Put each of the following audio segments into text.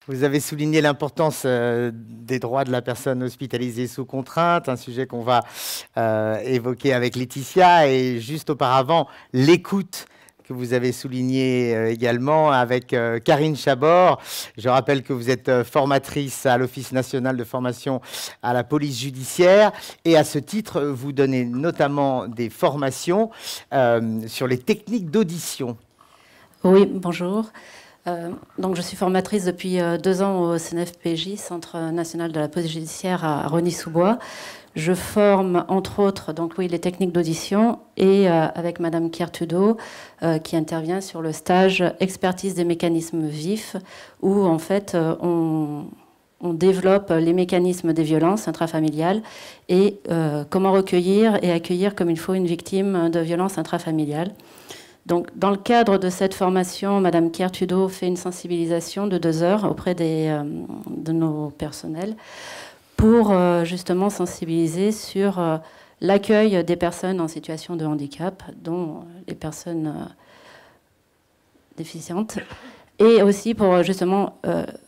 Vous avez souligné l'importance des droits de la personne hospitalisée sous contrainte, un sujet qu'on va évoquer avec Laetitia, et juste auparavant, l'écoute que vous avez souligné également avec Karine Chabor. Je rappelle que vous êtes formatrice à l'Office national de formation à la police judiciaire, et à ce titre, vous donnez notamment des formations sur les techniques d'audition. Oui, bonjour. Donc, je suis formatrice depuis 2 ans au CNFPJ, Centre national de la police judiciaire à Rosny-sous-Bois. Je forme, entre autres, donc, oui, les techniques d'audition et avec Madame Kiertudo, qui intervient sur le stage expertise des mécanismes vifs, où en fait on développe les mécanismes des violences intrafamiliales et comment recueillir et accueillir comme il faut une victime de violences intrafamiliales. Donc, dans le cadre de cette formation, Madame Kiertudo fait une sensibilisation de 2 heures auprès de nos personnels pour justement sensibiliser sur l'accueil des personnes en situation de handicap, dont les personnes déficientes, et aussi pour justement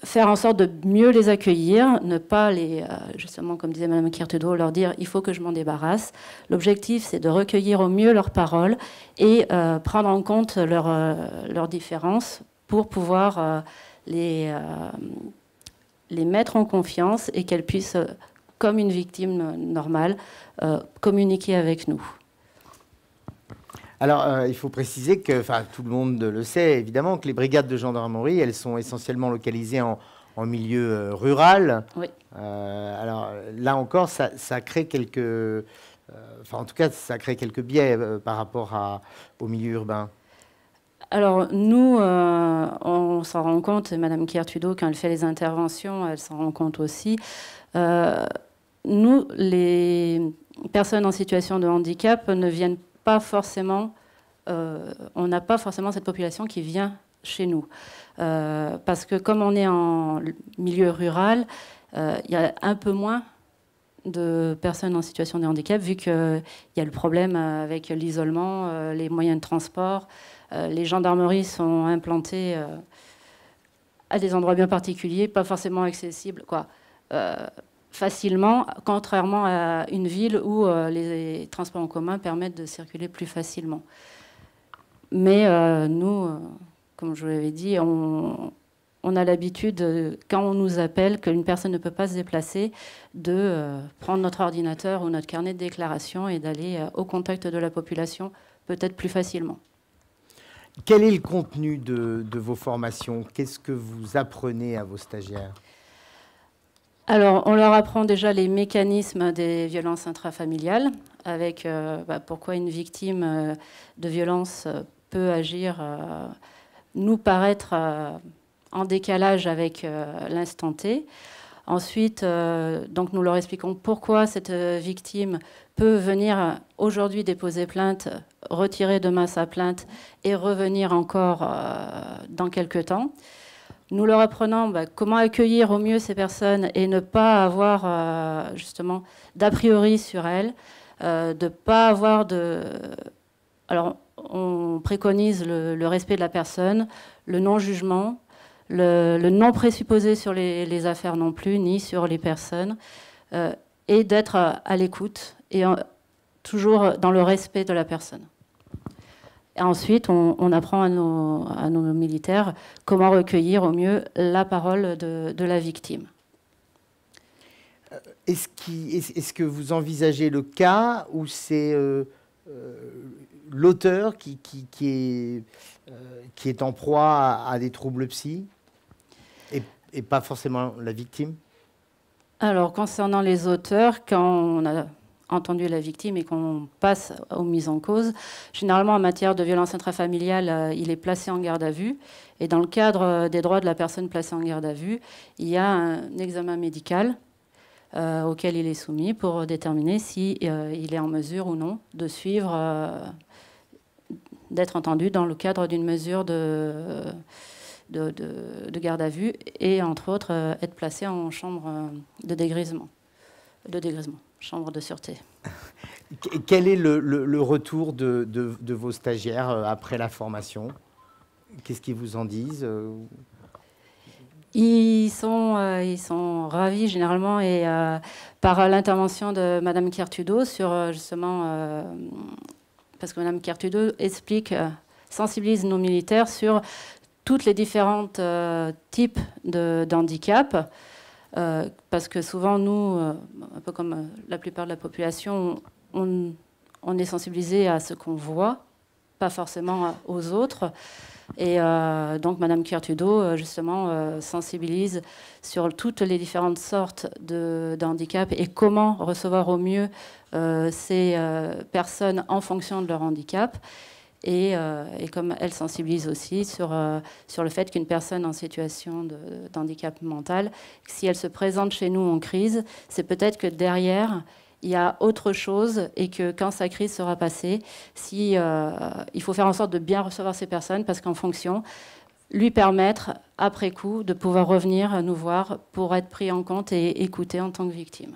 faire en sorte de mieux les accueillir, ne pas les, justement, comme disait Mme Kiertudo, leur dire « il faut que je m'en débarrasse ». L'objectif, c'est de recueillir au mieux leurs paroles et prendre en compte leurs différences pour pouvoir les mettre en confiance et qu'elles puissent, comme une victime normale, communiquer avec nous. Alors, il faut préciser que, tout le monde le sait évidemment, que les brigades de gendarmerie, elles sont essentiellement localisées en milieu rural. Oui. Alors là encore, ça crée quelques, en tout cas, ça crée quelques biais par rapport au milieu urbain. Alors nous, on s'en rend compte, et Mme Kiertudo, quand elle fait les interventions, elle s'en rend compte aussi. Nous, les personnes en situation de handicap ne viennent pas forcément, on n'a pas forcément cette population qui vient chez nous. Parce que comme on est en milieu rural, il y a un peu moins de personnes en situation de handicap, vu qu'il y a le problème avec l'isolement, les moyens de transport. Les gendarmeries sont implantées à des endroits bien particuliers, pas forcément accessibles, facilement, contrairement à une ville où les transports en commun permettent de circuler plus facilement. Mais nous, comme je vous l'avais dit, on a l'habitude, quand on nous appelle, qu'une personne ne peut pas se déplacer, de prendre notre ordinateur ou notre carnet de déclaration et d'aller au contact de la population peut-être plus facilement. Quel est le contenu de vos formations? Qu'est-ce que vous apprenez à vos stagiaires? Alors, on leur apprend déjà les mécanismes des violences intrafamiliales, avec pourquoi une victime de violence peut agir, nous paraître en décalage avec l'instant T. Ensuite, donc nous leur expliquons pourquoi cette victime peut venir aujourd'hui déposer plainte, retirer demain sa plainte et revenir encore dans quelques temps. Nous leur apprenons comment accueillir au mieux ces personnes et ne pas avoir justement d'a priori sur elles, de ne pas avoir de... Alors, on préconise le respect de la personne, le non-jugement, le non-présupposé sur les affaires non plus, ni sur les personnes, et d'être à l'écoute et toujours dans le respect de la personne. Et ensuite, on apprend à nos militaires comment recueillir au mieux la parole de la victime. Est-ce que vous envisagez le cas où c'est l'auteur qui est en proie à des troubles psy et pas forcément la victime? Alors, concernant les auteurs, quand on a entendu la victime et qu'on passe aux mises en cause, généralement en matière de violence intrafamiliale, il est placé en garde à vue. Et dans le cadre des droits de la personne placée en garde à vue, il y a un examen médical auquel il est soumis pour déterminer si il est en mesure ou non de suivre, d'être entendu dans le cadre d'une mesure de garde à vue et, entre autres, être placé en chambre de dégrisement, chambre de sûreté. Quel est le retour de vos stagiaires après la formation? Qu'est-ce qu'ils vous en disent? Ils sont ravis généralement, et par l'intervention de Madame Kertudo sur justement, parce que Madame Kertudo explique, sensibilise nos militaires sur toutes les différentes types d'handicap, parce que souvent nous, un peu comme la plupart de la population, on est sensibilisé à ce qu'on voit, pas forcément aux autres. Et donc Madame Kertudo, justement, sensibilise sur toutes les différentes sortes de handicap et comment recevoir au mieux ces personnes en fonction de leur handicap. Et comme elle sensibilise aussi sur le fait qu'une personne en situation d'handicap mental, si elle se présente chez nous en crise, c'est peut-être que derrière, il y a autre chose, et que quand sa crise sera passée, il faut faire en sorte de bien recevoir ces personnes, parce qu'en fonction, lui permettre, après coup, de pouvoir revenir nous voir pour être pris en compte et écouté en tant que victime.